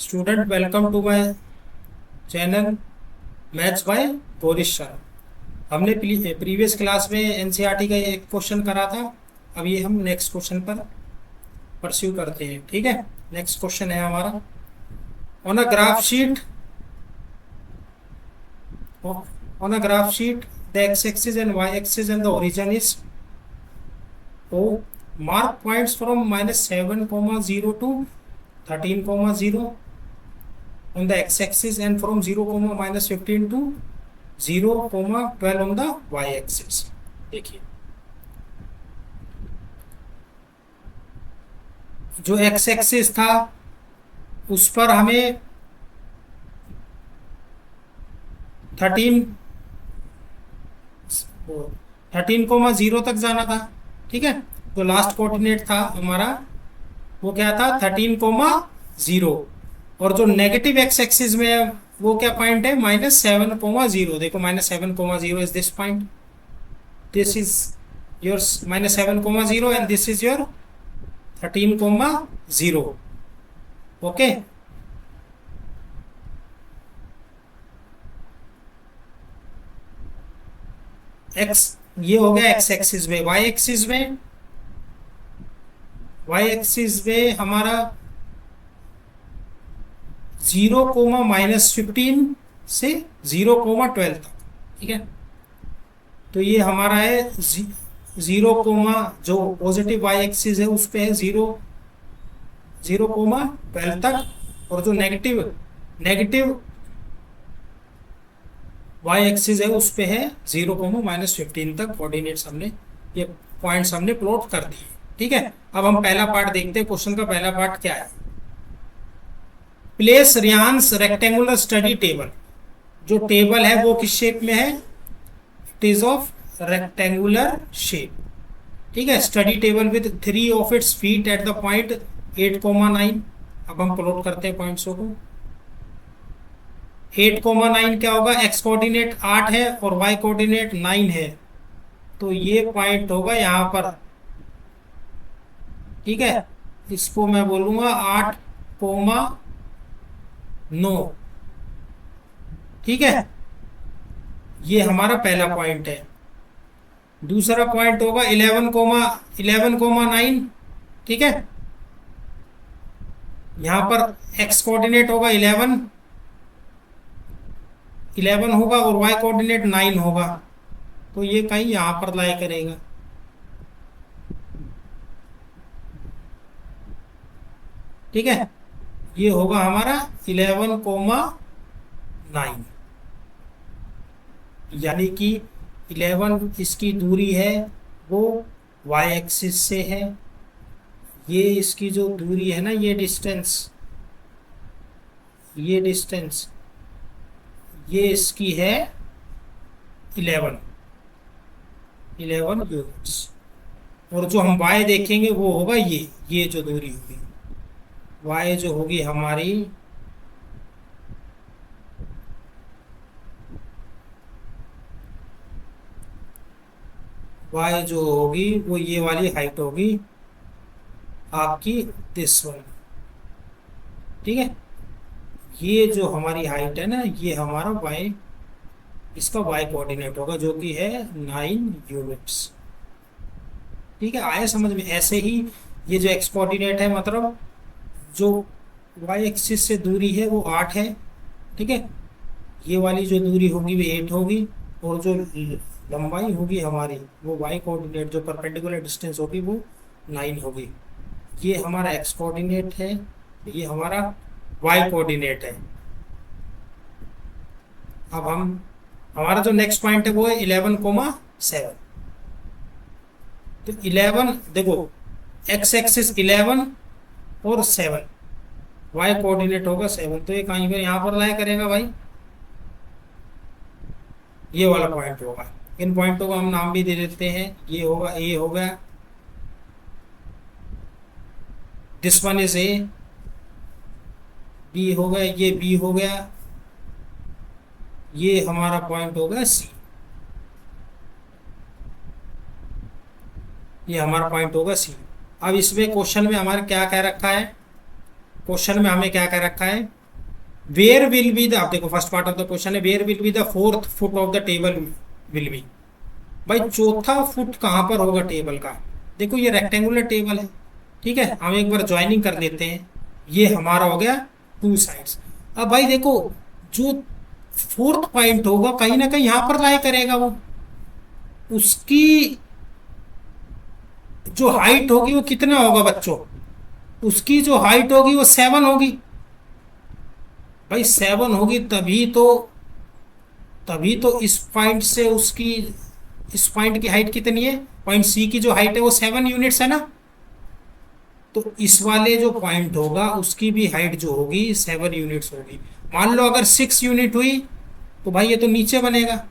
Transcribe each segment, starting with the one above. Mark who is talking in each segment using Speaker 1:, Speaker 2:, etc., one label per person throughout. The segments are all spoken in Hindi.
Speaker 1: Student, welcome to my channel maths by Borish sir. हमने प्रीवियस क्लास में एनसीईआरटी का एक क्वेश्चन करा था। अब ये हम नेक्स्ट क्वेश्चन पर परस्यू करते हैं। ठीक है, नेक्स्ट क्वेश्चन है हमारा on a graph sheet the x axis and y axis and the origin is O mark points from -7,0 to 13,0 on the x-axis and from 0, -15 to 0, 12 on the y-axis। देखिए जो x एक्सिस था उस पर हमें 13,0 तक जाना था। ठीक है, तो लास्ट कोऑर्डिनेट था हमारा वो क्या था 13,0, और जो नेगेटिव एक्स एक्सिस में है वो क्या पॉइंट है -7,0। देखो -7,0 is this point, this is your -7,0 and this is your 13,0। Okay, x ये हो गया एक्स एक्सिस में। वाई एक्सिस में हमारा 0, -15 से 0, 12 तक। ठीक है, तो ये हमारा है 0, जो पॉजिटिव वाई एक्सिस है उस पे है 0, 12 तक, और जो नेगेटिव वाई एक्सिस है उस पे है 0, -15 तक। कोऑर्डिनेट्स हमने ये पॉइंट्स हमने प्लॉट कर दिए। ठीक है, अब हम पहला पार्ट देखते हैं। क्वेश्चन का पहला पार्ट क्या है, प्लेस रियांस रेक्टेंगुलर स्टडी टेबल। जो टेबल है वो किस शेप में है, it is of rectangular shape. ठीक है, study table with 3 of its feet at the point 8, 9। अब हम प्लॉट करते हैं पॉइंट्सों को। 8, 9 क्या होगा, एक्स कोऑर्डिनेट 8 है और वाई कोऑर्डिनेट 9 है, तो ये पॉइंट होगा यहाँ पर। ठीक है, इसको मैं बोलूंगा 8, 9। ठीक है, ये हमारा पहला पॉइंट है। दूसरा पॉइंट होगा 11,9। ठीक है, यहां पर एक्स कोऑर्डिनेट होगा 11 होगा और वाई कोऑर्डिनेट 9 होगा, तो ये कहीं यहां पर लाई करेगा। ठीक है, ये होगा हमारा 11,9, यानी कि 11 इसकी दूरी है वो वाई एक्सिस से है। ये इसकी जो दूरी है ना, ये डिस्टेंस ये इसकी है 11 यूनिट्स, और जो हम वाई देखेंगे वो होगा ये जो दूरी होगी वाई जो होगी हमारी वाई जो होगी वो ये वाली हाइट होगी आपकी दिस वन। ठीक है, ये जो हमारी हाइट है ना, ये हमारा वाई, इसका वाई कोऑर्डिनेट होगा जो कि है 9 यूनिट्स। ठीक है, आया समझ में। ऐसे ही ये जो एक्स कोऑर्डिनेट है, मतलब जो वाई एक्सिस से दूरी है वो 8 है। ठीक है, ये वाली जो दूरी होगी वो 8 होगी, और जो लंबाई होगी हमारी वो वाई कोऑर्डिनेट जो परपेंडिकुलर डिस्टेंस होगी वो 9 होगी। ये हमारा एक्स कोऑर्डिनेट है, ये हमारा वाई कोऑर्डिनेट है। अब हमारा जो नेक्स्ट पॉइंट है वो है 11,7। तो 11 देखो, एक्स एक्सिस 11 और 7, वाई कोऑर्डिनेट होगा 7, तो ये कहीं पर यहाँ पर लाया करेगा भाई, ये वाला पॉइंट होगा। इन पॉइंटों को हम नाम भी दे देते हैं। ये होगा ए हो गया, this one is A, B हो गया, ये बी हो गया, ये हमारा पॉइंट होगा सी, ये हमारा पॉइंट होगा सी। अब इसमें क्वेश्चन में हमारे क्या कह रखा है, क्वेश्चन में हमें क्या कह रखा है, वेयर विल बी द, आप देखो first part of the question है where will be the fourth foot of the table will be. भाई चौथा फुट कहाँ पर होगा टेबल का? देखो ये रेक्टेंगुलर टेबल है, ठीक है, हम एक बार ज्वाइनिंग कर लेते हैं। ये हमारा हो गया टू साइड्स। अब भाई देखो, जो फोर्थ पॉइंट होगा कहीं ना कहीं यहाँ पर लाई करेगा वो, उसकी जो हाइट होगी वो कितना होगा बच्चों? उसकी जो हाइट होगी वो 7 होगी। भाई 7 होगी, तभी तो इस पॉइंट से उसकी, इस पॉइंट की हाइट कितनी है? पॉइंट सी की जो हाइट है वो 7 यूनिट्स है ना। तो इस वाले जो पॉइंट होगा उसकी भी हाइट जो होगी 7 यूनिट्स होगी। मान लो अगर 6 यूनिट हुई तो भाई ये तो नीचे बनेगा,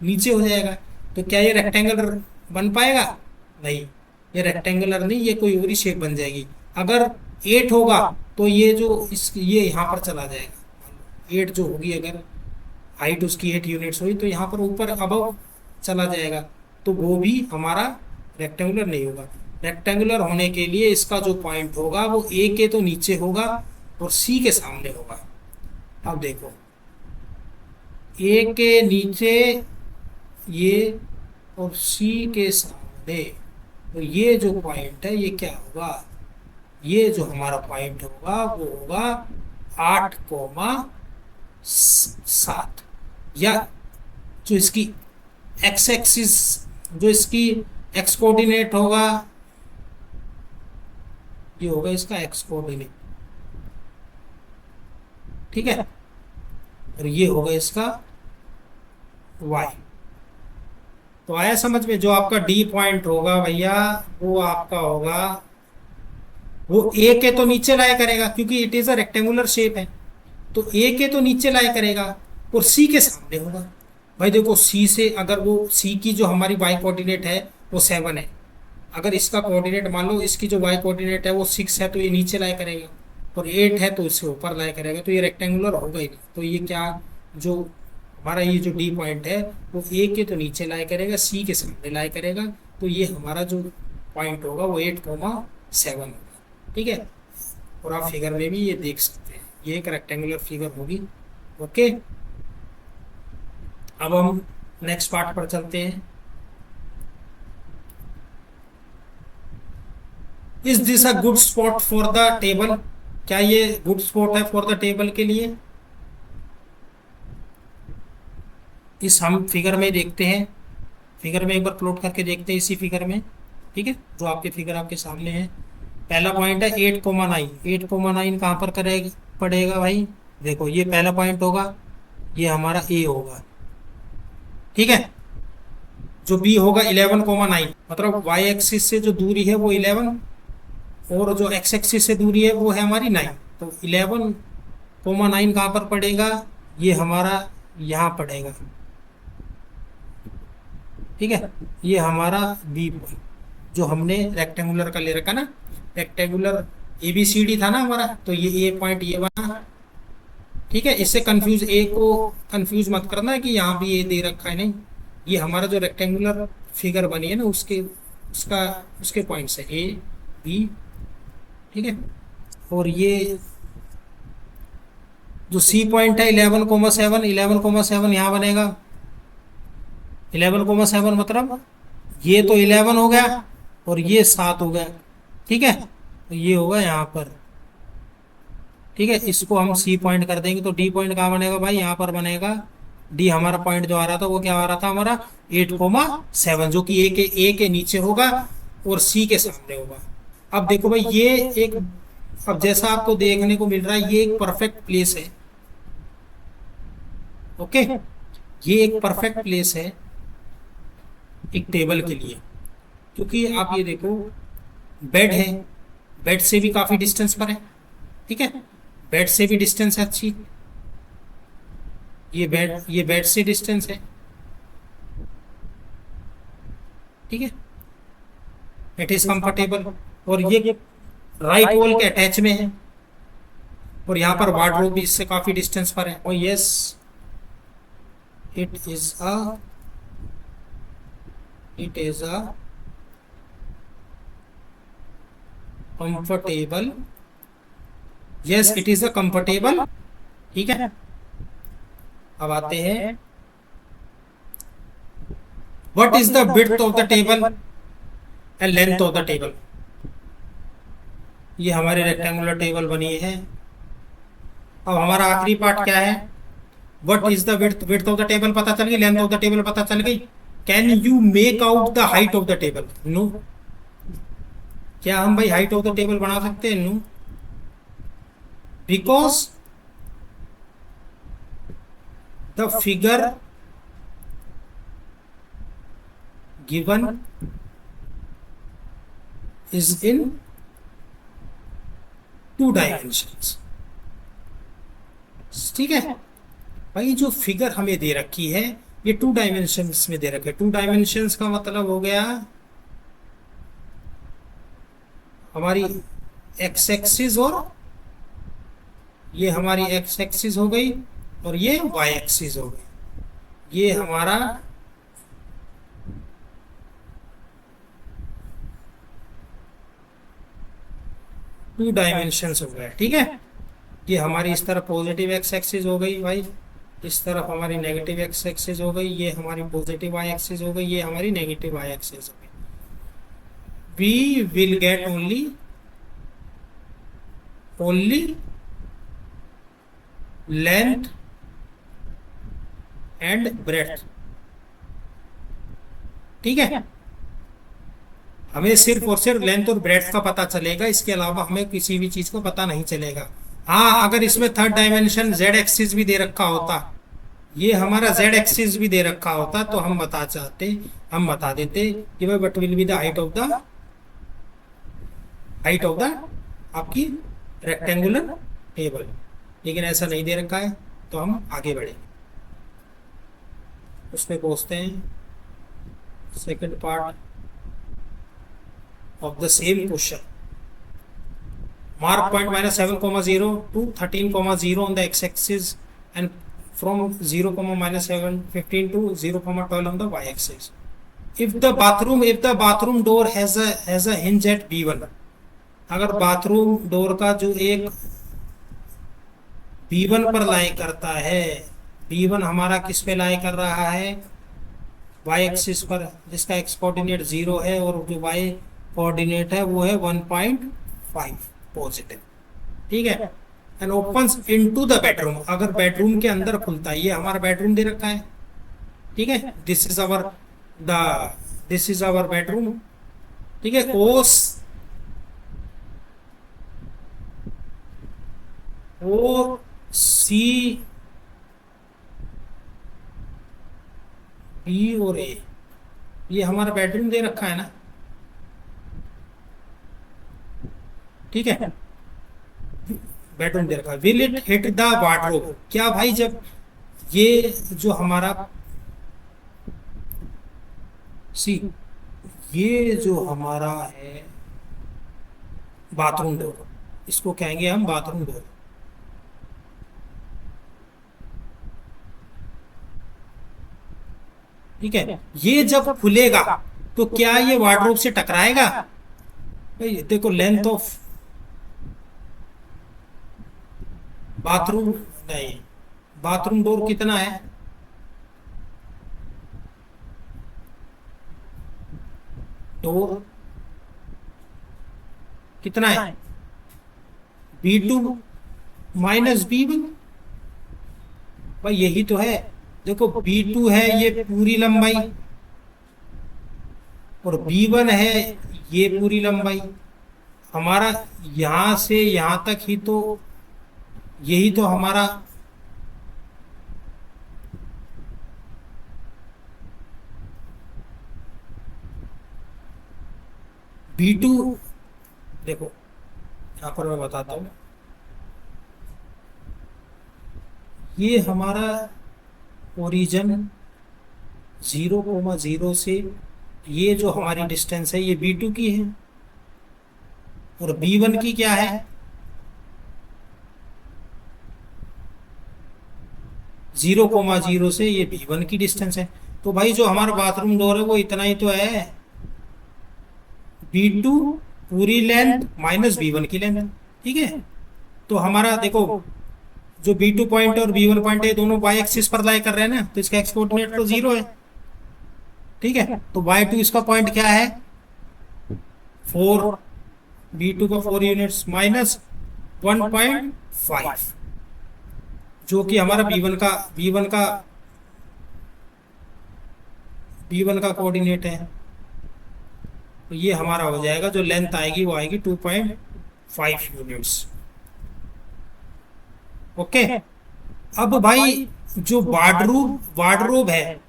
Speaker 1: नीचे हो जाएगा। तो क्या ये रेक्टेंगुलर बन पाएगा? नहीं, ये रेक्टेंगुलर नहीं, ये कोई और ही शेप बन जाएगी। अगर 8 होगा तो ये जो इस ये यहाँ पर चला जाएगा। 8 जो होगी, अगर हाइट उसकी 8 यूनिट्स हुई तो यहाँ पर ऊपर अबव चला जाएगा, तो वो भी हमारा रेक्टेंगुलर नहीं होगा। रेक्टेंगुलर होने के लिए इसका जो पॉइंट होगा वो ए के तो नीचे होगा और सी के सामने होगा। अब देखो, ए के नीचे ये और सी के सामने, तो ये जो पॉइंट है ये क्या होगा? ये जो हमारा पॉइंट होगा वो होगा 8,7, या जो इसकी एक्स एक्सिस, जो इसकी एक्स कोऑर्डिनेट होगा, ये होगा इसका एक्स कोऑर्डिनेट, ठीक है, और ये होगा इसका वाई। तो आया समझ में? जो आपका डी पॉइंट होगा भैया वो आपका होगा, वो ए के तो नीचे लाया करेगा क्योंकि it is a rectangular shape है, तो ए के तो नीचे लाया करेगा और सी के सामने होगा। भाई देखो, सी से अगर वो सी की जो हमारी वाई कोऑर्डिनेट है वो 7 है, अगर इसका कोऑर्डिनेट मान लो इसकी जो वाई कोऑर्डिनेट है वो 6 है, तो ये नीचे लाया करेगा, और 8 है तो इससे ऊपर लाया करेगा, तो ये रेक्टेंगुलर होगा ही नहीं। तो ये क्या, जो हमारा ये जो डी पॉइंट है वो ए के तो नीचे लाया करेगा, सी के सामने लाया करेगा, तो ये हमारा जो पॉइंट होगा वो 8,7 होगा, ठीक है। और आप फिगर में भी ये देख सकते हैं, ये एक रेक्टेंगुलर फिगर होगी। ओके, अब हम नेक्स्ट पार्ट पर चलते हैं। Is this a good spot for the table? क्या ये गुड स्पॉट है फॉर द टेबल के लिए? इस हम फिगर में देखते हैं, फिगर में एक बार प्लॉट करके देखते हैं इसी फिगर में, ठीक है, जो आपके फिगर आपके सामने है। पहला पॉइंट है 8,9, 8,9 कहाँ पर करेगा पड़ेगा भाई? देखो ये पहला पॉइंट होगा, ये हमारा ए होगा, ठीक है। जो बी होगा 11,9, मतलब वाई एक्सिस से जो दूरी है वो 11, और जो एक्स एक्सिस से दूरी है वो है हमारी 9। तो 11,9 कहाँ पर पड़ेगा? ये हमारा यहाँ पड़ेगा, ठीक है। ये हमारा बी पॉइंट जो हमने रेक्टेंगुलर का ले रखा ना, rectangular A B C D था ना हमारा, तो ये ए पॉइंट ये बना, ठीक है। इससे कंफ्यूज, ए को कंफ्यूज मत करना कि यहाँ भी ए दे रखा है, नहीं, ये हमारा जो रेक्टेंगुलर फिगर बनी है ना उसके उसका उसके पॉइंट्स है ए बी, ठीक है। और ये जो सी पॉइंट है 11,7, 11,7 यहाँ बनेगा। 11,7 मतलब ये तो 11 हो गया और ये 7 हो गया, ठीक है, तो ये होगा यहाँ पर, ठीक है। इसको हम सी पॉइंट कर देंगे तो डी पॉइंट कहाँ बनेगा भाई? यहाँ पर बनेगा। डी हमारा पॉइंट जो आ रहा था वो क्या आ रहा था हमारा? 8,7, जो कि ए के नीचे होगा और सी के सामने होगा। अब देखो भाई, ये एक, अब जैसा आपको देखने को मिल रहा है ये एक परफेक्ट प्लेस है, ओके, ये एक परफेक्ट प्लेस है एक टेबल के लिए, क्योंकि आप ये देखो बेड है, बेड से भी काफी डिस्टेंस पर है, ठीक है, बेड से भी डिस्टेंस है अच्छी, ये बेड से डिस्टेंस है, ठीक है, इट इज कंफर्टेबल। और ये राइट वॉल के अटैच में है, और यहाँ पर वार्डरोब भी इससे काफी डिस्टेंस पर है। और yes, it is a comfortable, yes it is a comfortable ठीक है, अब आते हैं what is the width of the table and length of the table. ये हमारी रेक्टेंगुलर टेबल बनी है। अब हमारा आखिरी पार्ट क्या है, what is the width, width of the table पता चल गई, लेंथ ऑफ द टेबल पता चल गई। Can you make out the height of the table, no. क्या हम भाई हाइट ऑफ द टेबल बना सकते हैं, no, because the figure given is in 2 dimensions. ठीक है भाई, जो फिगर हमें दे रखी है ये 2 डायमेंशंस में दे रखे। 2 डायमेंशंस का मतलब हो गया हमारी एक्स एक्सिस, और ये हमारी एक्स एक्सिस हो गई, और ये वाई एक्सिस हो गई। ये हमारा टू डायमेंशंस हो गया। ठीक है, ये हमारी इस तरफ पॉजिटिव एक्स एक्सिस हो गई भाई, इस तरफ हमारी नेगेटिव एक्स एक्सिस हो गई, ये हमारी पॉजिटिव वाई एक्सिस हो गई, ये हमारी नेगेटिव वाई एक्सिस हो गई। We will get only length and breadth. ठीक है, हमें सिर्फ और सिर्फ लेंथ और ब्रेड्थ का पता चलेगा, इसके अलावा हमें किसी भी चीज को पता नहीं चलेगा। हाँ, अगर इसमें थर्ड डायमेंशन जेड एक्सिस भी दे रखा होता, ये हमारा जेड एक्सिस भी दे रखा होता, तो हम बता देते कि भाई what will be the height of the आपकी रेक्टेंगुलर टेबल। लेकिन ऐसा नहीं दे रखा है, तो हम आगे बढ़ेंगे, उसमें पहुंचते हैं second part of the same question. Mark point -7,0 to 13,0 on the x-axis and from 0, -7, 15 to 0,12 on the y-axis. If the bathroom door has a hinge at B1, अगर बाथरूम डोर का जो एक B1 पर लाई करता है, B1 हमारा किस पे लाई कर रहा है, y एक्सिस पर, जिसका x कोऑर्डिनेट 0 है और जो y कोऑर्डिनेट है वो है 1.5 पॉजिटिव। ठीक है, and opens into the bedroom, अगर बेडरूम के अंदर खुलता है, ये हमारा बेडरूम दे रखा है। ठीक है, दिस इज आवर बेडरूम। ठीक है, ओ सी बी और ए, ये हमारा बेडरूम दे रखा है ना। ठीक है, बेडरूम दे रखा है। Will it hit the wardrobe, क्या भाई जब ये जो हमारा ये जो हमारा है बाथरूम डोर, इसको कहेंगे हम बाथरूम डोर। ठीक है, ये जब खुलेगा तो क्या ये वार्डरोब से टकराएगा? भाई देखो, लेंथ ऑफ बाथरूम डोर कितना है, डोर कितना है, B2 - B1। भाई यही तो है, देखो B2 है ये पूरी लंबाई, और B1 है ये पूरी लंबाई। हमारा यहां से यहां तक ही तो, यही तो हमारा B2। देखो यहां पर मैं बताता हूं, ये हमारा ओरिजिन 0,0 से ये जो हमारी डिस्टेंस है ये B2 की है, और B1 की क्या है, 0,0 से ये B1 की डिस्टेंस है। तो भाई जो हमारा बाथरूम डोर है वो इतना ही तो है, B2 पूरी लेंथ -B1 की लेंथ। ठीक है, तो हमारा देखो जो B2 पॉइंट और B1 पॉइंट है दोनों वाई एक्सिस पर लाई कर रहे हैं ना, तो इसका एक्स कोऑर्डिनेट तो 0 है। ठीक है, तो Y2 इसका पॉइंट क्या है, 4, B2 का 4 यूनिट्स माइनस 1.5, जो कि हमारा B1 का कोऑर्डिनेट है। तो ये हमारा हो जाएगा, जो लेंथ आएगी वो आएगी 2.5 यूनिट्स। ओके, अब भाई जो वार्डरोब है,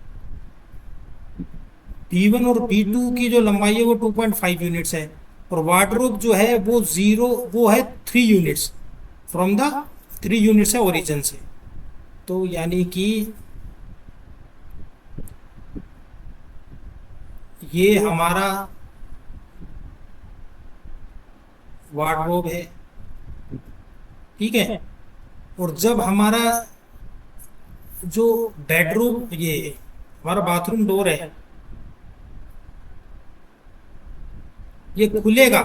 Speaker 1: B1 और B2 की जो लंबाई है वो 2.5 यूनिट्स है, और वार्डरोब जो है वो है 3 यूनिट्स, फ्रॉम द 3 यूनिट्स है ओरिजिन से। तो यानी कि ये हमारा वार्डरोब है। ठीक है, और जब हमारा जो बेडरूम, ये हमारा बाथरूम डोर है, ये खुलेगा।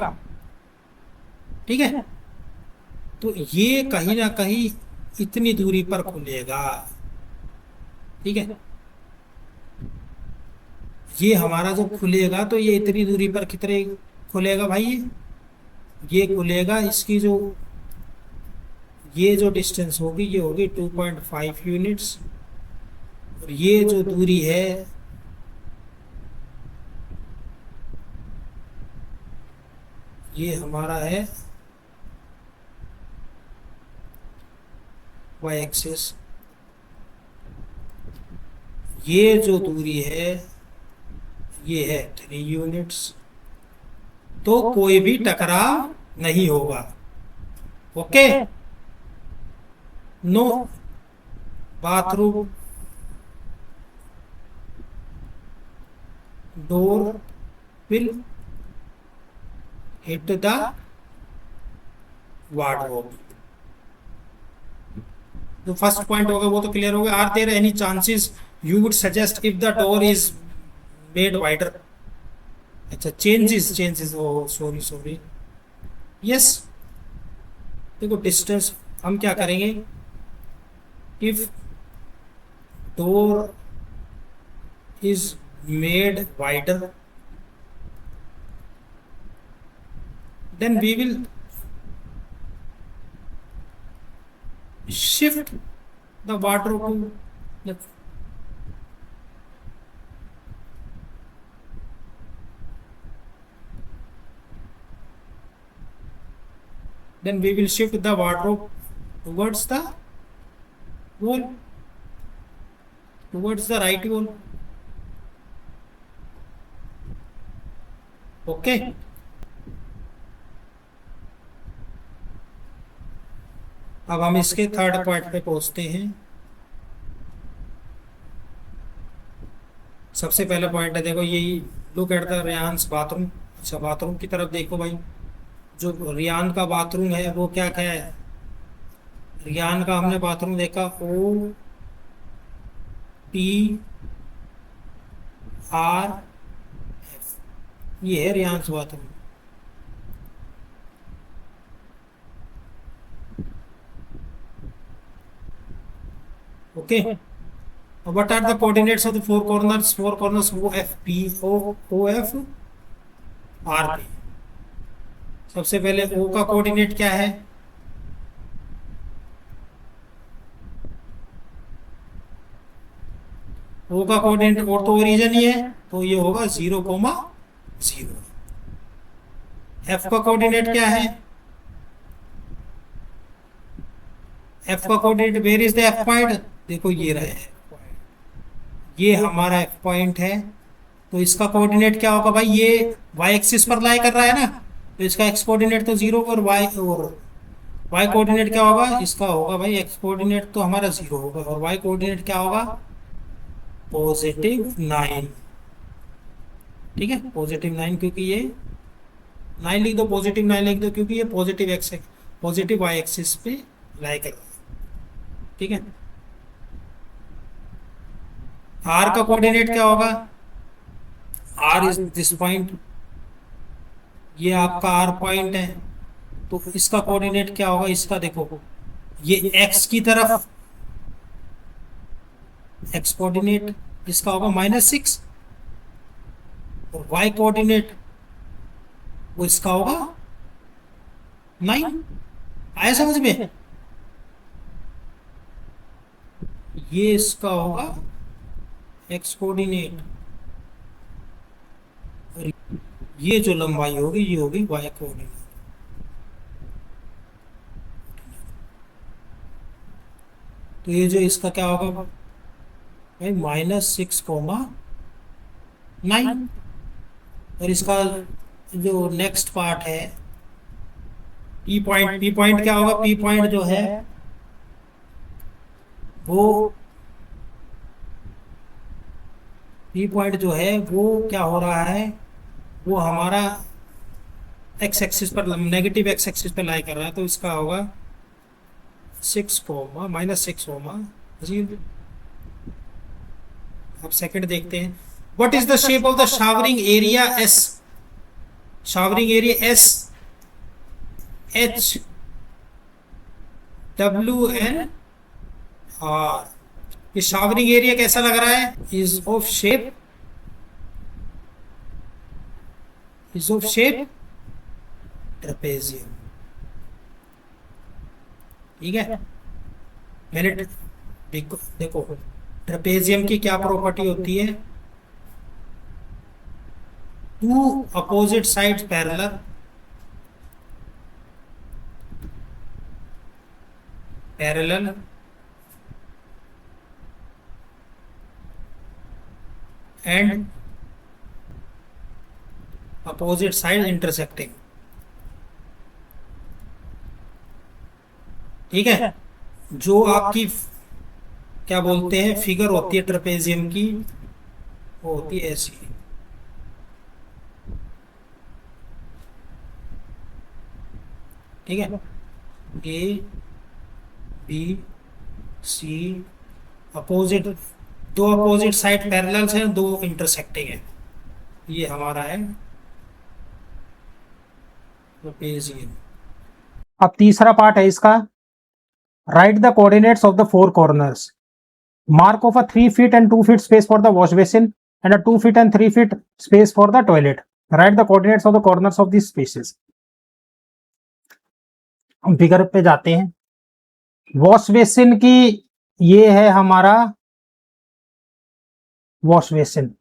Speaker 1: ठीक है, तो ये कहीं ना कहीं इतनी दूरी पर खुलेगा। ठीक है, ये हमारा जो खुलेगा तो ये इतनी दूरी पर कितने खुलेगा भाई, ये खुलेगा, इसकी जो ये जो डिस्टेंस होगी ये होगी 2.5 यूनिट्स, और ये जो दूरी है ये हमारा है वाई एक्सिस। ये जो दूरी है ये है 3 यूनिट्स, तो कोई भी टकराव नहीं होगा। Okay, no bathroom door will hit the wardrobe. जो फर्स्ट पॉइंट होगा वो तो क्लियर होगा। Are there any chances you would suggest if the door is made wider? अच्छा, चेंजेस ओ सॉरी यस। देखो डिस्टेंस हम क्या करेंगे, if door is made wider then we will shift the water to the then we will shift the wardrobe towards the wall, towards the right wall. Okay, अब हम इसके थर्ड पॉइंट पे पहुंचते हैं। सबसे पहला पॉइंट है, देखो यही, लुक एट द रियान्स बाथरूम। अच्छा, बाथरूम की तरफ देखो भाई, जो रियान का बाथरूम है वो क्या क्या है, रियान का हमने बाथरूम देखा, OPRF, ये है Ryan's bathroom. Okay, what are the coordinates of the four corners? Four corners OF RP। सबसे पहले O का कोऑर्डिनेट क्या है, O का कोऑर्डिनेट और तो ओरिजिन ही है, तो ये होगा 0,0। F का कोऑर्डिनेट क्या है, F का coordinate, where is the F point, देखो ये रहा है, ये हमारा F पॉइंट है। तो इसका कोऑर्डिनेट क्या होगा भाई, ये y एक्सिस पर लाई कर रहा है ना, तो इसका x कोऑर्डिनेट तो 0 और y कोऑर्डिनेट क्या होगा, इसका होगा भाई x कोऑर्डिनेट तो हमारा 0 होगा, और y कोऑर्डिनेट क्या होगा, +9। ठीक है, +9, क्योंकि ये 9 लिख दो, +9 लिख दो, क्योंकि ये पॉजिटिव y एक्सिस पे लाई कर रहा है। ठीक है, r का कोऑर्डिनेट क्या होगा, r इज दिस पॉइंट, ये आपका r पॉइंट है, तो इसका कोऑर्डिनेट क्या होगा, इसका देखो ये एक्स की तरफ एक्स कोऑर्डिनेट इसका होगा -6, और वाई कोऑर्डिनेट वो इसका होगा 9। आया समझ में? ये इसका होगा एक्स कोऑर्डिनेट, और ये जो लंबाई होगी ये होगी वाई कोऑर्डिनेट। तो ये जो इसका क्या होगा भाई, -6,9। और इसका जो नेक्स्ट पार्ट है पी पॉइंट क्या होगा, पी पॉइंट जो है वो पी पॉइंट जो है वो क्या हो रहा है, वो हमारा एक्स एक्सिस पर, नेगेटिव एक्स एक्सिस पर लाई कर रहा है, तो इसका होगा 6, जी। अब सेकंड देखते हैं। What is the shape of the showering area S, showering area S H WN R. ये शावरिंग एरिया कैसा लग रहा है, इज ऑफ शेप ट्रेपेजियम। ठीक है, मैंने देखो देखो ट्रेपेजियम की क्या प्रॉपर्टी होती है, two opposite side parallel, parallel and opposite side intersecting. ठीक है, जो आपकी क्या बोलते हैं फिगर होती है ट्रेपेजियम की, वो होती है ऐसी। ठीक है, A B C, अपोजिट, दो अपोजिट साइड पैरेलल्स हैं, दो इंटरसेक्टिंग है, ये हमारा है ट्रेपेजियम। अब तीसरा पार्ट है इसका, right the coordinates of the four corners, mark of a 3 feet and 2 feet space for the wash basin and a 2 feet and 3 feet space for the toilet. Write the coordinates of the corners of these spaces. हम फिगर पे जाते हैं। वॉश बेसिन की, ये है हमारा वॉश बेसिन,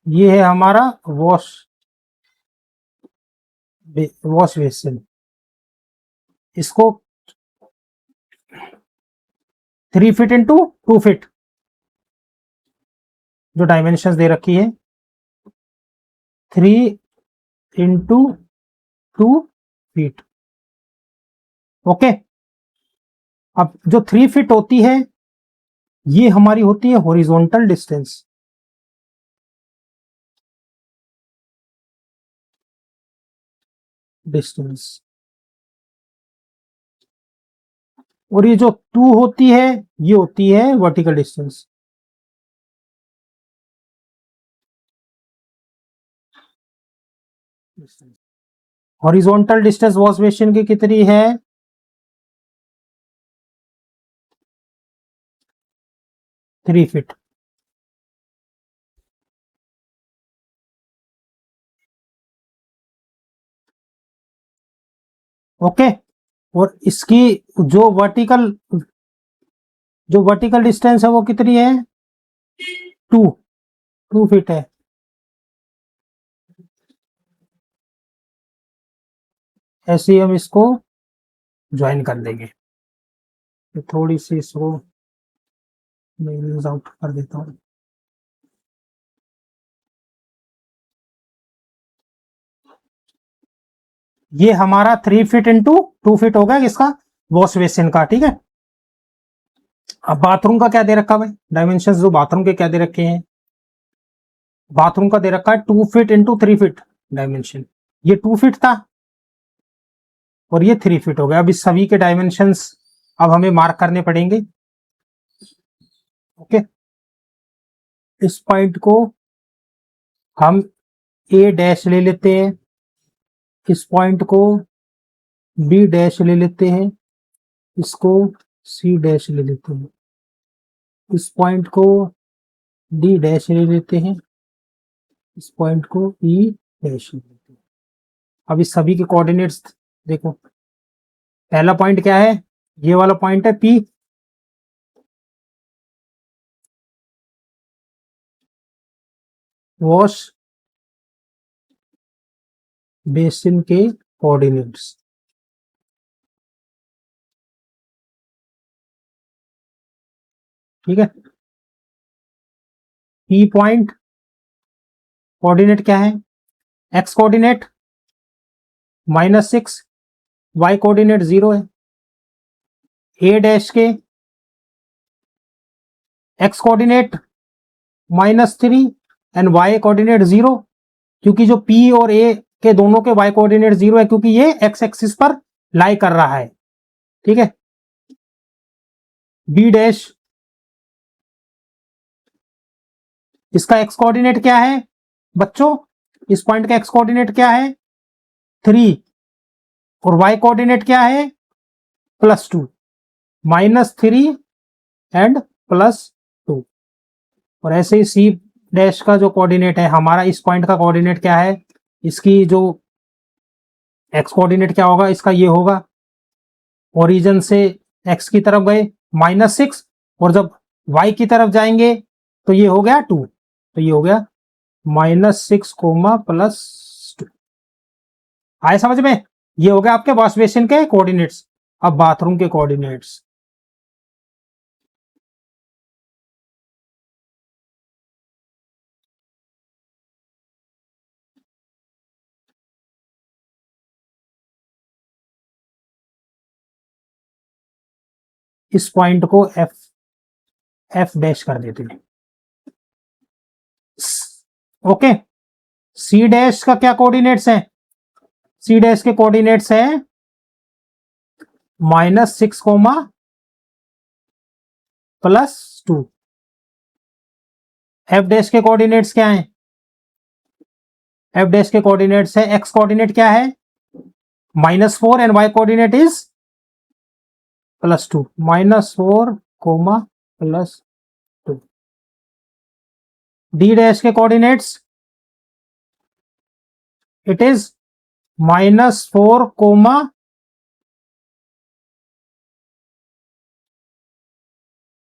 Speaker 1: ये है हमारा वॉश बेसिन। इसको 3 फीट इंटू 2 फीट जो डायमेंशंस दे रखी है, 3 इंटू 2 फीट। ओके, अब जो 3 फीट होती है ये हमारी होती है हॉरिजॉन्टल डिस्टेंस, और ये जो 2 होती है ये होती है vertical distance. Horizontal distance wash basin की कितनी है, 3 फीट। ओके, और इसकी जो वर्टिकल डिस्टेंस है वो कितनी है, 2 फीट है। ऐसे ही हम इसको ज्वाइन कर देंगे। तो थोड़ी सी इसको मैं यूज आउट कर देता हूँ। ये हमारा 3 फीट इंटू 2 फीट हो गया इसका वॉश बेसिन का। ठीक है, अब बाथरूम का क्या दे रखा है, डायमेंशन जो बाथरूम के क्या दे रखे हैं, बाथरूम का दे रखा है 2 फीट इंटू 3 फीट डायमेंशन। ये 2 फीट था और ये 3 फीट हो गया। अब इस सभी के डायमेंशंस अब हमें मार्क करने पड़ेंगे। ओके, इस पॉइंट को हम A डैश ले लेते हैं, इस पॉइंट को बी डैश ले लेते हैं, इसको सी डैश ले लेते हैं, इस पॉइंट को डी डैश ले लेते हैं, इस पॉइंट को ई डैश ले लेते हैं। अब इस सभी के कोऑर्डिनेट्स देखो, पहला पॉइंट क्या है, ये वाला पॉइंट है पी, वॉश बेसिन के कोऑर्डिनेट्स, ठीक है। पी पॉइंट कोऑर्डिनेट क्या है, एक्स कोऑर्डिनेट -6, वाई कोऑर्डिनेट 0 है। ए डैश के x coordinate -3 and Y coordinate 0, क्योंकि जो पी और ए के दोनों के वाई कोऑर्डिनेट 0 है, क्योंकि ये एक्स एक्सिस पर लाई कर रहा है, ठीक है। बी डैश, इसका एक्स कोऑर्डिनेट क्या है बच्चों, इस पॉइंट का एक्स कोऑर्डिनेट क्या है 3, और वाई कोऑर्डिनेट क्या है +2, -3 एंड +2। और ऐसे ही सी डैश का जो कोऑर्डिनेट है हमारा, इस पॉइंट का कोऑर्डिनेट क्या है, इसकी जो एक्स कोऑर्डिनेट क्या होगा, इसका ये होगा, ओरिजिन से एक्स की तरफ गए -6, और जब वाई की तरफ जाएंगे तो ये हो गया 2, तो ये हो गया -6, +2। आए समझ में, ये हो गया आपके वॉश बेसिन के कोऑर्डिनेट्स। अब बाथरूम के कोऑर्डिनेट्स, इस पॉइंट को एफ डैश कर देते हैं, ओके। सी डैश का क्या कोऑर्डिनेट्स है, सी डैश के कोऑर्डिनेट्स है -6, +2। एफ डैश के कोऑर्डिनेट्स क्या हैं, एफ डैश के कोऑर्डिनेट्स है, एक्स कोऑर्डिनेट क्या है -4 and Y coordinate is +2, -4, +2। D dash के कोऑर्डिनेट्स इट इज -4,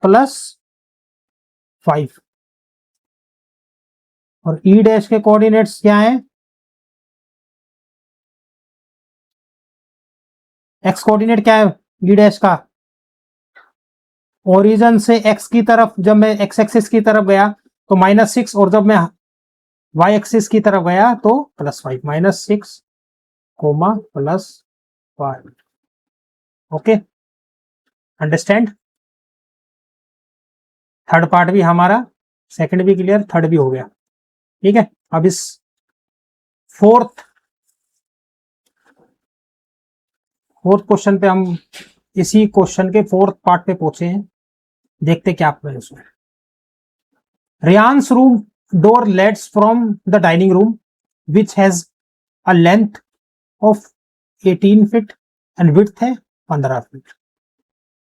Speaker 1: +5। और ई डैश के कोऑर्डिनेट्स क्या है, एक्स कोऑर्डिनेट क्या है ई डैश का, ओरिजिन से एक्स की तरफ जब मैं एक्स एक्सिस की तरफ गया तो -6, और जब मैं वाई एक्सिस की तरफ गया तो +5, -6, +5। Okay, understand. थर्ड पार्ट भी हमारा, सेकंड भी क्लियर, थर्ड भी हो गया, ठीक है। अब इस फोर्थ क्वेश्चन पे हम, इसी क्वेश्चन के फोर्थ पार्ट पे पहुंचे हैं, देखते क्या आपने उसमें। Ryan's room door let's from the dining room which has a length of 18 feet and width है 15 feet.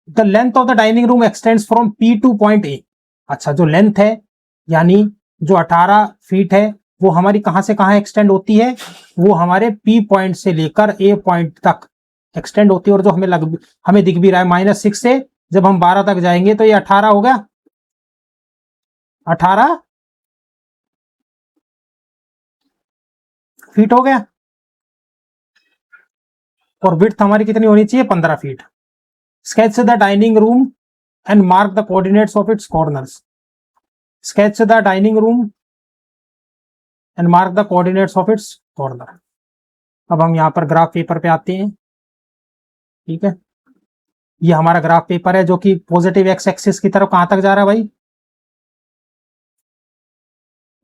Speaker 1: The length of the dining room extends from P to point A. अच्छा, जो लेंथ है यानी जो 18 फीट है वो हमारी कहां से कहां एक्सटेंड होती है, वो हमारे पी पॉइंट से लेकर ए पॉइंट तक एक्सटेंड होती है। और जो हमें दिख भी रहा है -6 से जब हम 12 तक जाएंगे तो ये 18 हो गया, 18 फीट हो गया, और विड्थ हमारी कितनी होनी चाहिए 15 feet. Sketch the dining room and mark the coordinates of its corners. Sketch the dining room and mark the coordinates of its corner. अब हम यहां पर ग्राफ पेपर पे आते हैं, ठीक है। ये हमारा ग्राफ पेपर है जो कि पॉजिटिव एक्स एक्सिस की तरफ कहां तक जा रहा है भाई,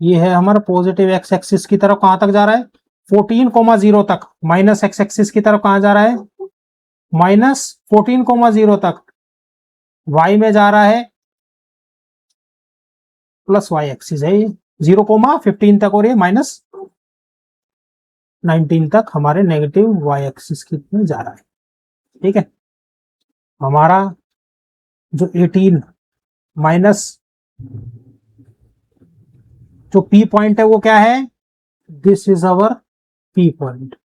Speaker 1: ये है हमारा पॉजिटिव एक्स एक्सिस की तरफ कहां तक जा रहा है 14,0 तक। माइनस एक्स एक्सिस की तरफ कहां जा रहा है -14,0 तक। वाई में जा रहा है प्लस वाई एक्सिस है, 0,15 तक, और ये 19 तक हमारे नेगेटिव वाई एक्सिस में जा रहा है। ठीक है, हमारा जो 18 माइनस जो पी पॉइंट है वो क्या है, this is our P point.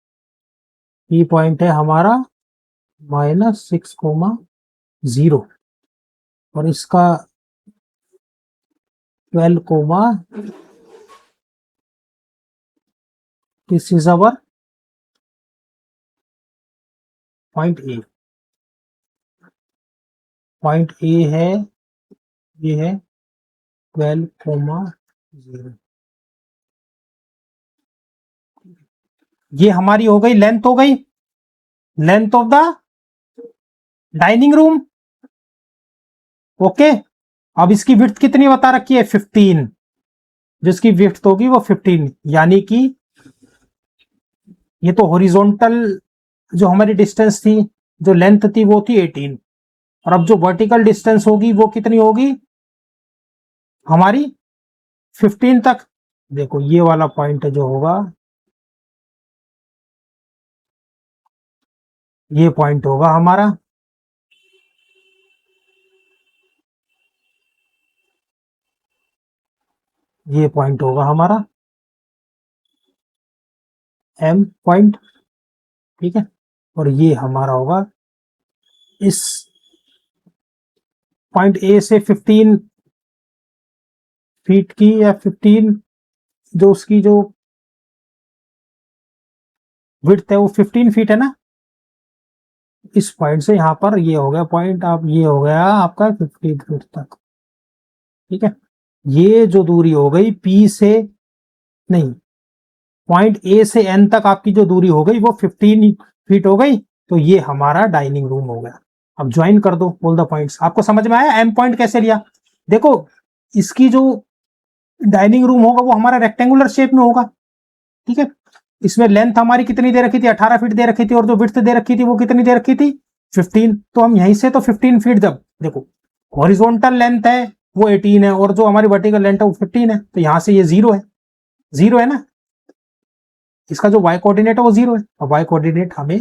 Speaker 1: P point है हमारा -6,0 और इसका 12, this is our point A. Point A है, ये है 12,0। ये हमारी हो गई लेंथ, हो गई length of the dining room. Okay, अब इसकी विड्थ कितनी बता रखी है, 15। जिसकी विड्थ होगी वो 15, यानी कि ये तो हॉरिजॉन्टल जो हमारी डिस्टेंस थी, जो लेंथ थी वो थी 18, और अब जो वर्टिकल डिस्टेंस होगी वो कितनी होगी हमारी 15 तक। देखो ये वाला पॉइंट जो होगा, ये पॉइंट होगा हमारा, ये पॉइंट होगा हमारा एम पॉइंट। ठीक है, और ये हमारा होगा इस पॉइंट ए से 15 फीट की, या 15 जो उसकी जो विड्थ है वो 15 फीट है ना। इस पॉइंट से यहां पर ये हो गया पॉइंट, आप ये हो गया आपका 15 फीट तक। ठीक है, ये जो दूरी हो गई पी से, नहीं, पॉइंट ए से एन तक आपकी जो दूरी हो गई वो 15 फीट हो गई। तो ये हमारा डाइनिंग रूम हो गया। अब ज्वाइन कर दो ऑल द पॉइंट्स। आपको समझ में आया एम पॉइंट कैसे लिया। देखो, इसकी जो डाइनिंग रूम होगा वो हमारा रेक्टेंगुलर शेप में होगा। ठीक है, इसमें लेंथ हमारी कितनी दे रखी थी, 18 फीट दे रखी थी, और जो विड्थ दे रखी थी वो कितनी दे रखी थी, 15। तो हम यहीं से तो 15 फीट, जब देखो हॉरिजॉन्टल लेंथ है वो 18 है, और जो हमारी वर्टिकल लेंथ है वो 15 है, तो यहां से ये 0 है, 0 है ना। इसका जो y कोऑर्डिनेट है वो 0 है, और y कोऑर्डिनेट हमें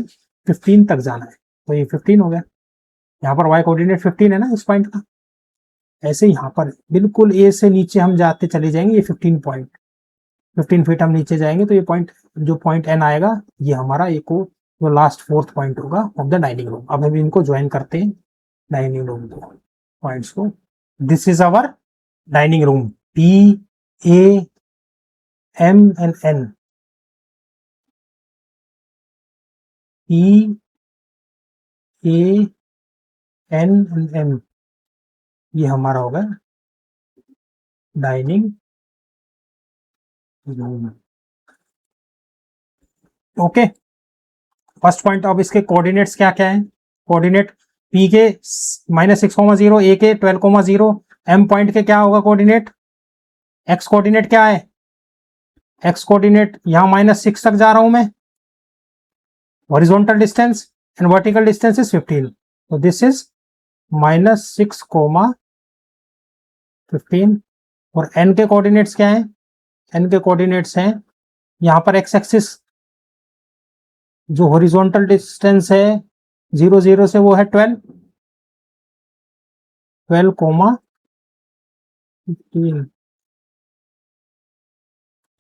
Speaker 1: 15 तक जाना है, तो ये 15 हो गया। यहाँ पर y कोऑर्डिनेट 15 है ना इस पॉइंट का। ऐसे यहाँ पर बिल्कुल ए से नीचे हम जाते चले जाएंगे, ये 15 फीट हम नीचे जाएंगे, तो ये पॉइंट, जो पॉइंट एन आएगा, ये हमारा एक जो लास्ट 4th पॉइंट होगा ऑफ द डाइनिंग रूम। अब हम इनको ज्वाइन करते हैं डाइनिंग रूम को, पॉइंट्स को। This is our dining room, P A M and N. P A N and M, ये हमारा होगा dining room. Okay, first point. अब इसके कोऑर्डिनेट्स क्या क्या है, कोऑर्डिनेट पी के -6,0, ए के 12,0, एम पॉइंट के क्या होगा कोऑर्डिनेट, एक्स कोऑर्डिनेट क्या है, एक्स कोऑर्डिनेट यहां -6 तक जा रहा हूं मैं, horizontal distance, and vertical distance is 15। तो दिस इज -6,15। और एन के कोऑर्डिनेट्स क्या है, एन के कोऑर्डिनेट्स हैं यहां पर एक्स एक्सिस, जो हॉरिजॉन्टल डिस्टेंस है 0 0 से वो है 12, 12,15।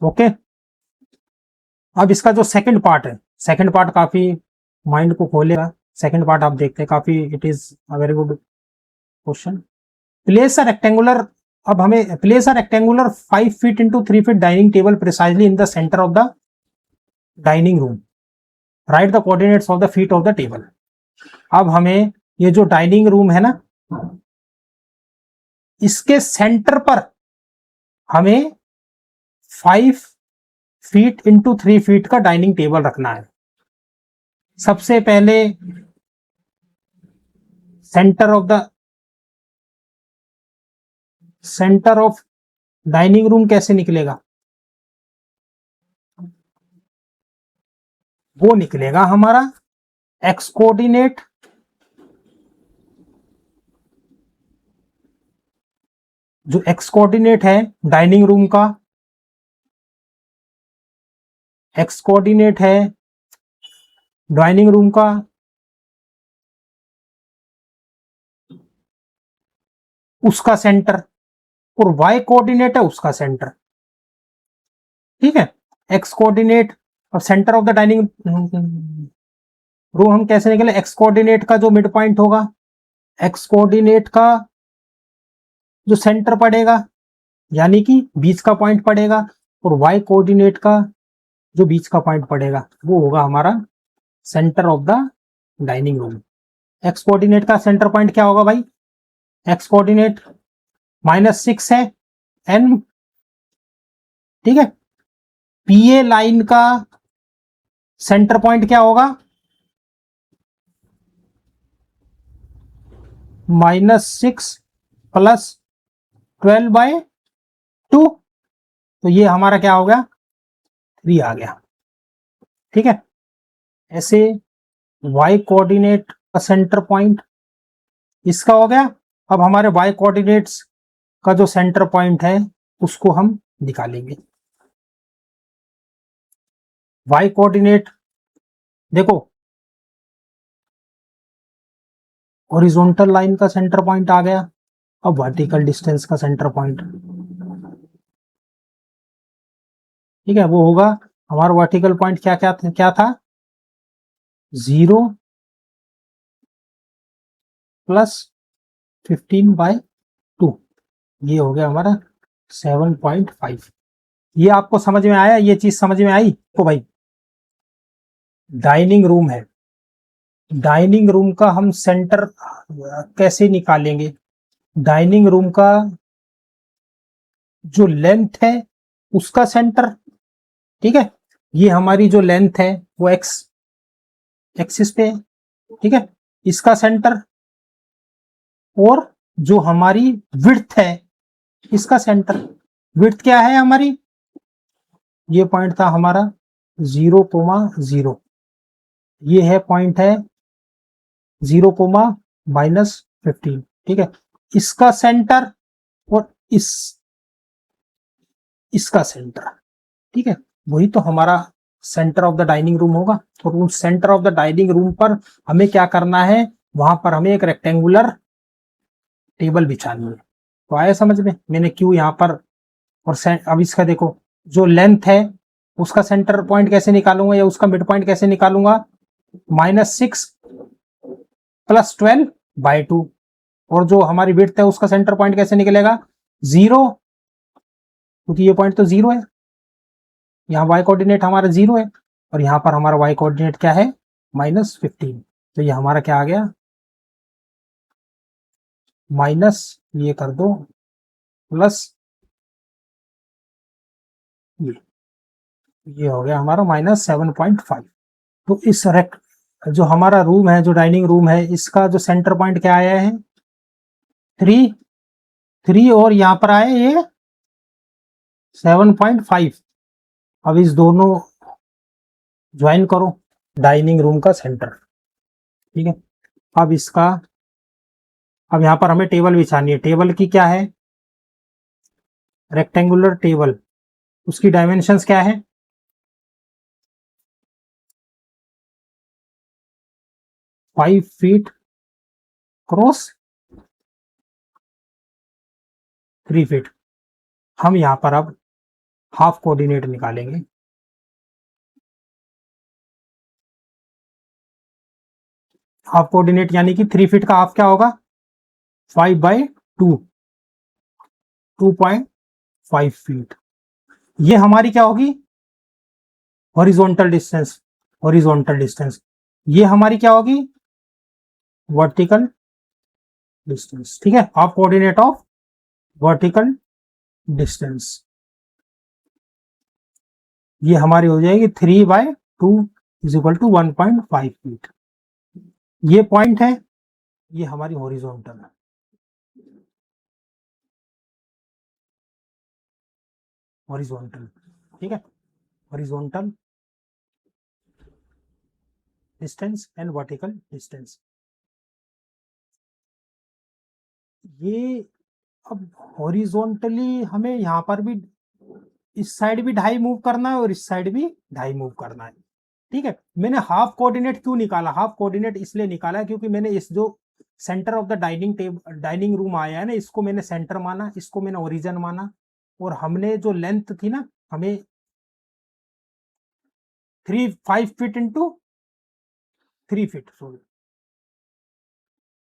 Speaker 1: ओके, अब इसका जो सेकंड पार्ट है, सेकंड पार्ट काफी माइंड को खोलेगा। सेकंड पार्ट आप देखते हैं, काफी it is a very good question. Place a rectangular, अब हमें place a rectangular 5 feet into 3 feet dining table precisely in the centre of the dining room, right the coordinates of the feet of the table. अब हमें ये जो डाइनिंग रूम है ना, इसके सेंटर पर हमें 5 फीट इंटू 3 फीट का डाइनिंग टेबल रखना है। सबसे पहले सेंटर ऑफ डाइनिंग रूम कैसे निकलेगा, वो निकलेगा हमारा एक्स कोऑर्डिनेट जो एक्स कोऑर्डिनेट है डाइनिंग रूम का, एक्स कोऑर्डिनेट है डाइनिंग रूम का, उसका सेंटर, और वाई कोऑर्डिनेट है उसका सेंटर। ठीक है, एक्स कोऑर्डिनेट और centre of the dining room हम कैसे निकले, एक्स कोऑर्डिनेट का जो मिड पॉइंट होगा, एक्स कोऑर्डिनेट का जो सेंटर पड़ेगा यानी कि बीच का पॉइंट पड़ेगा, और वाई कोऑर्डिनेट का जो बीच का पॉइंट पड़ेगा वो होगा हमारा centre of the dining room. X coordinate का सेंटर पॉइंट क्या होगा भाई, एक्स कोऑर्डिनेट -6 है एन। ठीक है, पीए लाइन का सेंटर पॉइंट क्या होगा, -6 + 12/2, तो ये हमारा क्या हो गया, 3 आ गया। ठीक है, ऐसे वाई कोऑर्डिनेट का सेंटर पॉइंट इसका हो गया। अब हमारे वाई कोऑर्डिनेट्स का जो सेंटर पॉइंट है उसको हम निकालेंगे। वाई कोऑर्डिनेट देखो, हॉरिजॉन्टल लाइन का सेंटर पॉइंट आ गया, अब वर्टिकल डिस्टेंस का सेंटर पॉइंट। ठीक है, वो होगा हमारा वर्टिकल पॉइंट क्या था 0 + 15/2, ये हो गया हमारा 7.5। ये आपको समझ में आया, ये चीज समझ में आई तो भाई, डाइनिंग रूम है, डाइनिंग रूम का हम सेंटर कैसे निकालेंगे, डाइनिंग रूम का जो लेंथ है उसका सेंटर। ठीक है, ये हमारी जो लेंथ है वो एक्स एक्सिस पे है। ठीक है, इसका सेंटर, और जो हमारी विड्थ है इसका सेंटर। विड्थ क्या है हमारी, ये पॉइंट था हमारा 0,0, ये है पॉइंट है 0,-15। ठीक है, इसका सेंटर और इसका सेंटर। ठीक है, वही तो हमारा centre of the dining room होगा। और उस centre of the dining room पर हमें क्या करना है, वहां पर हमें एक रेक्टेंगुलर टेबल बिछानी है। तो आया समझ में, मैंने क्यों यहाँ पर, और अब इसका देखो जो लेंथ है उसका सेंटर पॉइंट कैसे निकालूंगा या उसका मिड पॉइंट कैसे निकालूंगा, -6 + 12/2, और जो हमारी विड्थ है उसका सेंटर पॉइंट कैसे निकलेगा 0, क्योंकि ये पॉइंट तो 0 है, यहाँ वाई कोऑर्डिनेट हमारा 0 है, और यहाँ पर हमारा वाई कोऑर्डिनेट क्या है -15। तो ये हमारा क्या आ गया, माइनस ये कर दो प्लस ये हो गया हमारा -7.5। तो इस जो हमारा रूम है, जो डाइनिंग रूम है, इसका जो सेंटर पॉइंट क्या आया है 3, और यहाँ पर आया ये 7.5। अब इस दोनों ज्वाइन करो, डाइनिंग रूम का सेंटर। ठीक है, अब इसका, अब यहाँ पर हमें टेबल बिछानी है। टेबल की क्या है, रेक्टेंगुलर टेबल, उसकी डायमेंशंस क्या है 5 फीट क्रॉस 3 फीट। हम यहाँ पर अब हाफ कोऑर्डिनेट निकालेंगे। हाफ कोऑर्डिनेट यानी कि 3 फीट का हाफ क्या होगा 5/2, 2.5 फीट। ये हमारी क्या होगी हॉरिजॉन्टल डिस्टेंस, हॉरिजॉन्टल डिस्टेंस। ये हमारी क्या होगी वर्टिकल डिस्टेंस। ठीक है, half coordinate of vertical distance, ये हमारी हो जाएगी 3/2 = 1.5 फीट। ये पॉइंट है, ये हमारी हॉरिजॉन्टल है। हॉरिजॉन्टल, ठीक है, horizontal distance and vertical distance. ये अब हॉरिजॉन्टली हमें यहाँ पर भी इस साइड भी 2.5 मूव करना है और इस साइड भी 2.5 मूव करना है। ठीक है, मैंने हाफ कोऑर्डिनेट क्यों निकाला, हाफ कोऑर्डिनेट इसलिए निकाला है क्योंकि मैंने इस जो centre of the dining room आया है ना, इसको मैंने सेंटर माना, इसको मैंने ओरिजिन माना, और हमने जो लेंथ थी ना, हमें 5 feet into 3 feet, sorry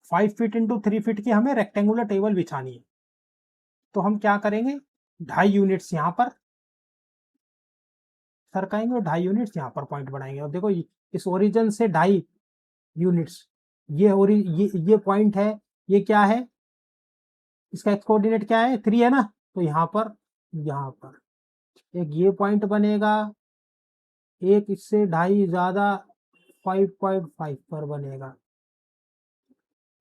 Speaker 1: 5 feet into 3 feet की हमें रेक्टेंगुलर टेबल बिछानी है। तो हम क्या करेंगे, 2.5 यूनिट्स यहाँ पर सरकाएंगे और 2.5 यूनिट्स यहाँ पर पॉइंट बनाएंगे। और देखो इस ओरिजिन से 2.5 यूनिट्स, ये पॉइंट है, ये क्या है, इसका एक्स कोऑर्डिनेट क्या है, 3 है ना, तो यहाँ पर एक ये पॉइंट बनेगा, एक इससे 2.5 ज्यादा 5.5 पर बनेगा,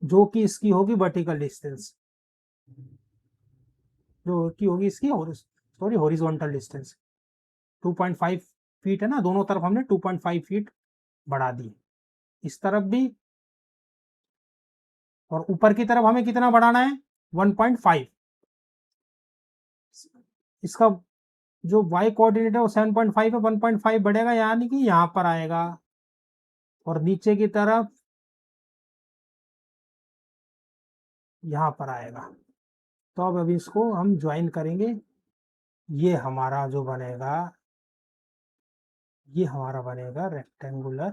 Speaker 1: जो कि इसकी होगी वर्टिकल डिस्टेंस, जो कि होगी इसकी सॉरी हॉरिजॉन्टल डिस्टेंस। 2.5 फीट है ना, दोनों तरफ हमने 2.5 फीट बढ़ा दी, इस तरफ भी, और ऊपर की तरफ हमें कितना बढ़ाना है, 1.5। इसका जो y कोऑर्डिनेट है वो 7.5 है, 1.5 बढ़ेगा यानी कि यहाँ पर आएगा, और नीचे की तरफ यहाँ पर आएगा। तो अब अभी इसको हम ज्वाइन करेंगे, ये हमारा जो बनेगा, ये हमारा बनेगा रेक्टेंगुलर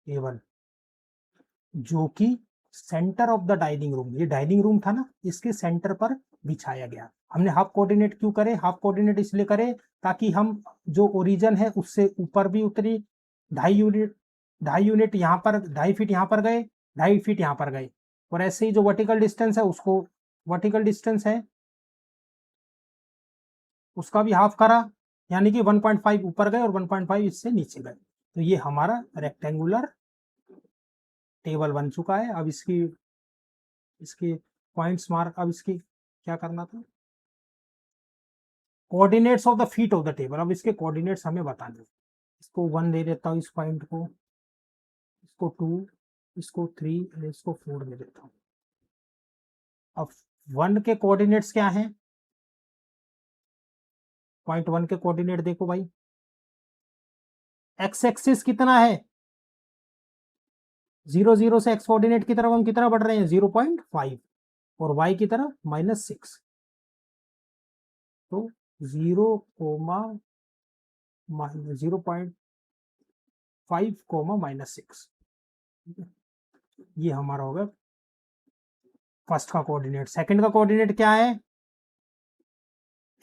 Speaker 1: टेबल, जो कि centre of the dining room, ये डाइनिंग रूम था ना, इसके सेंटर पर बिछाया गया। हमने हाफ कोऑर्डिनेट क्यों करे, हाफ कोऑर्डिनेट इसलिए करे ताकि हम जो ओरिजिन है उससे ऊपर भी उतरी, 2.5 यूनिट, 2.5 यूनिट यहाँ पर, 2.5 फीट यहाँ पर गए, 2.5 फीट यहाँ पर गए, और ऐसे ही जो वर्टिकल डिस्टेंस है उसको, वर्टिकल डिस्टेंस है उसका भी हाफ करा, यानी कि 1.5 ऊपर गए और 1.5 इससे नीचे गए। तो ये हमारा रेक्टेंगुलर टेबल बन चुका है। अब इसकी इसके पॉइंट्स मार्क, अब इसकी क्या करना था, coordinates of the feet of the table, अब इसके कोऑर्डिनेट्स हमें बताने। इसको 1 दे देता हूँ इस पॉइंट को, इसको 2, इसको 3 और इसको 4 दे देता हूँ। अब 1 के कोऑर्डिनेट्स क्या हैं, पॉइंट 1 के कोऑर्डिनेट देखो भाई, एक्स एक्सिस कितना है, 0 0 से एक्स कोऑर्डिनेट की तरफ हम कितना बढ़ रहे हैं, 0.5, और वाई की तरफ -6, तो 0.5, ये हमारा होगा फर्स्ट का कोऑर्डिनेट। सेकंड का कोऑर्डिनेट क्या है,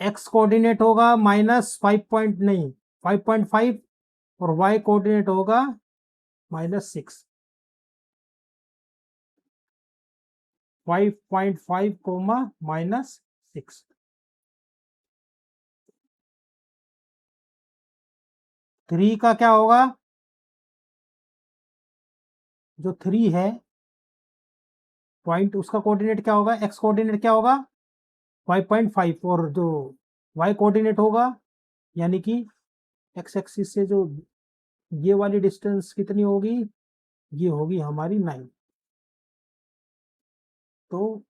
Speaker 1: एक्स कोऑर्डिनेट होगा -5 पॉइंट नहीं 5.5, और वाई कोऑर्डिनेट होगा -6, 5.5 कोमा -6। 3 का क्या होगा, जो 3 है पॉइंट, उसका कोऑर्डिनेट क्या होगा, एक्स कोऑर्डिनेट क्या होगा 5.5, और जो वाई कोऑर्डिनेट होगा, यानी कि एक्स एक्सिस से जो ये वाली डिस्टेंस कितनी होगी, ये होगी हमारी 9। तो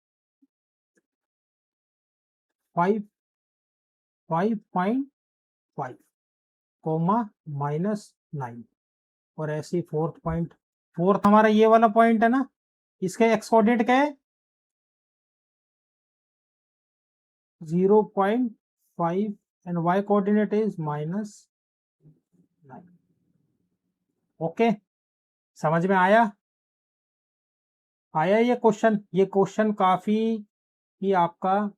Speaker 1: 5.5 कोमा -9, और ऐसे फोर्थ पॉइंट, फोर्थ हमारा ये वाला पॉइंट है ना, इसका एक्स कोऑर्डिनेट क्या है 0.5, and Y coordinate is -9। Okay, समझ में आया, आया ये क्वेश्चन काफी ही आपका,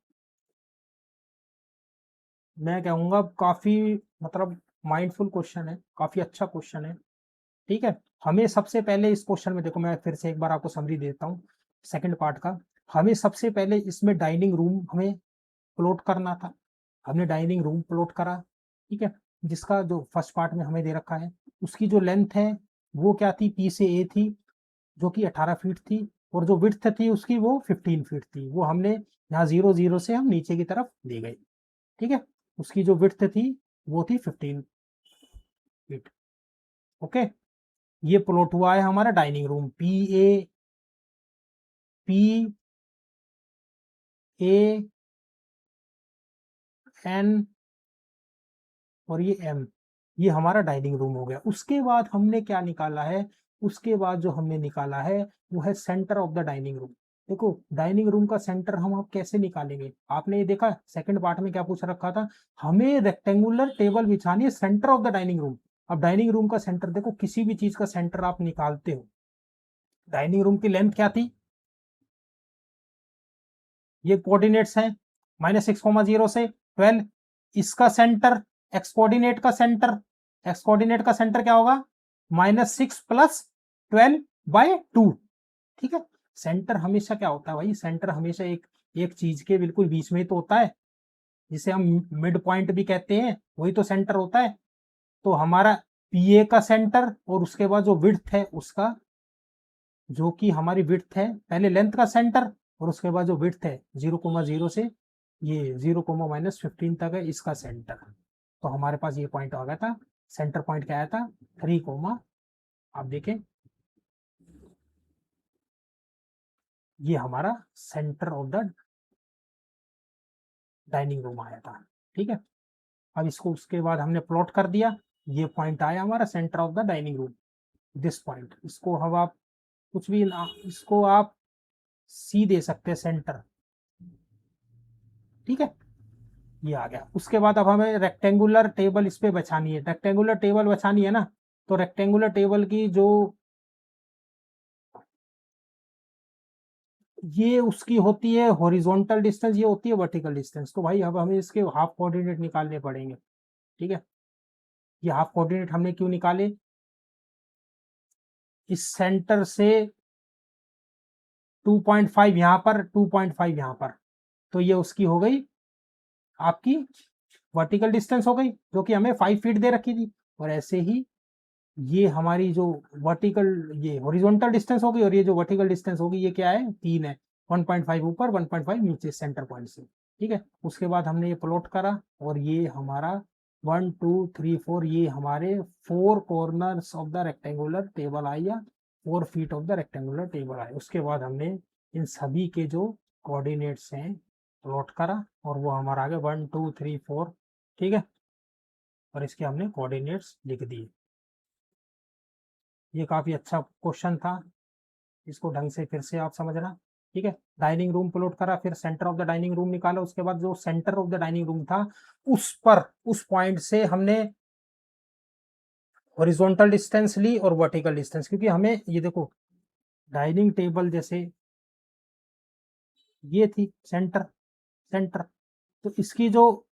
Speaker 1: मैं कहूँगा काफी, मतलब माइंडफुल क्वेश्चन है, काफी अच्छा क्वेश्चन है। ठीक है, हमें सबसे पहले इस क्वेश्चन में देखो, मैं फिर से एक बार आपको समरी देता हूँ सेकंड पार्ट का। हमें सबसे पहले इसमें डाइनिंग रूम हमें प्लॉट करना था, हमने डाइनिंग रूम प्लॉट करा। ठीक है, जिसका जो फर्स्ट पार्ट में हमें दे रखा है, उसकी जो लेंथ है वो क्या थी, पी से ए थी, जो कि 18 फीट थी, और जो विड्थ थी उसकी वो 15 फीट थी, वो हमने यहाँ 0 0 से हम नीचे की तरफ ले गए। ठीक है, उसकी जो विड्थ थी वो थी 15 फीट। ओके, ये प्लॉट हुआ है हमारा डाइनिंग रूम, पी ए N और ये M, ये हमारा डाइनिंग रूम हो गया। उसके बाद हमने क्या निकाला है, उसके बाद जो हमने निकाला है वो है centre of the dining room. देखो डाइनिंग रूम का सेंटर हम अब कैसे निकालेंगे, आपने ये देखा सेकंड पार्ट में क्या पूछ रखा था, हमें रेक्टेंगुलर टेबल बिछानी है centre of the dining room. अब डाइनिंग रूम का सेंटर, देखो किसी भी चीज का सेंटर आप निकालते हो, डाइनिंग रूम की लेंथ क्या थी, ये कोऑर्डिनेट्स हैं -6,0 से 12, इसका सेंटर एक्स कोऑर्डिनेट का सेंटर, एक्स कोऑर्डिनेट का सेंटर क्या होगा -6 + 12/2। ठीक है, सेंटर हमेशा क्या होता है भाई, सेंटर हमेशा एक चीज के बिल्कुल बीच में ही तो होता है, जिसे हम मिड पॉइंट भी कहते हैं, वही तो सेंटर होता है। तो हमारा पीए का सेंटर और उसके बाद जो विड्थ है उसका, जो कि हमारी विड्थ है, पहले लेंथ का सेंटर और उसके बाद जो विड्थ है 0,0 से ये 0,-15 तक है, इसका सेंटर। तो हमारे पास ये पॉइंट आ गया था, सेंटर पॉइंट क्या आया था 3, आप देखें ये हमारा centre of the dining room आया था। ठीक है, अब इसको उसके बाद हमने प्लॉट कर दिया, ये पॉइंट आया हमारा centre of the dining room, this point. इसको हम आप कुछ भी इसको आप सी दे सकते हैं सेंटर। ठीक है, ये आ गया। उसके बाद अब हमें रेक्टेंगुलर टेबल इस पे बचानी है, रेक्टेंगुलर टेबल बचानी है ना, तो रेक्टेंगुलर टेबल की जो ये उसकी होती है हॉरिजॉन्टल डिस्टेंस, ये होती है वर्टिकल डिस्टेंस। तो भाई अब हमें इसके हाफ कोऑर्डिनेट निकालने पड़ेंगे। ठीक है, ये हाफ कोऑर्डिनेट हमने क्यों निकाले, इस सेंटर से 2.5 यहाँ पर, 2.5 यहाँ पर, तो ये उसकी हो गई आपकी वर्टिकल डिस्टेंस हो गई, जो कि हमें 5 फीट दे रखी थी। और ऐसे ही ये हमारी जो वर्टिकल, ये हॉरिजॉन्टल डिस्टेंस होगी, और ये जो वर्टिकल डिस्टेंस होगी ये क्या है 3 है, 1.5 ऊपर 1.5 नीचे सेंटर पॉइंट से। ठीक है, उसके बाद हमने ये प्लॉट करा और ये हमारा 1 2 3 4 ये हमारे 4 corners of the rectangular table आए, या 4 feet of the rectangular table आए। उसके बाद हमने इन सभी के जो कोऑर्डिनेट्स हैं प्लॉट करा और वो हमारा आ गया 1 2 3 4। ठीक है, और इसके हमने कोऑर्डिनेट्स लिख दिए। ये काफ़ी अच्छा क्वेश्चन था, इसको ढंग से फिर से आप समझना। ठीक है, डाइनिंग रूम प्लॉट करा, फिर centre of the dining room निकाला, उसके बाद जो centre of the dining room था उस पर, उस पॉइंट से हमने हॉरिजॉन्टल डिस्टेंस ली और वर्टिकल डिस्टेंस, क्योंकि हमें ये देखो डाइनिंग टेबल जैसे ये थी सेंटर, सेंटर, तो इसकी जो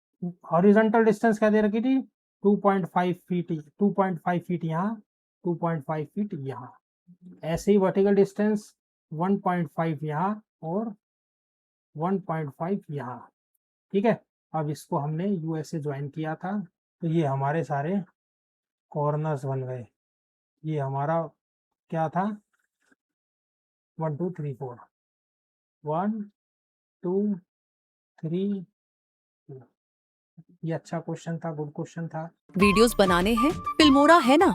Speaker 1: हॉरिजॉन्टल डिस्टेंस क्या दे रखी थी 2.5 फीट, 2.5 फीट यहाँ, 2.5 फीट यहाँ। ऐसे ही वर्टिकल डिस्टेंस 1.5 यहाँ और 1.5 यहाँ। ठीक है, अब इसको हमने यूएसए ज्वाइन किया था, तो ये हमारे सारे कॉर्नर्स बन गए। ये हमारा क्या था 1 2 3 4, 1 2 3 4। ये अच्छा क्वेश्चन था, गुड क्वेश्चन था।
Speaker 2: वीडियोस बनाने हैं, फिल्मोरा है ना।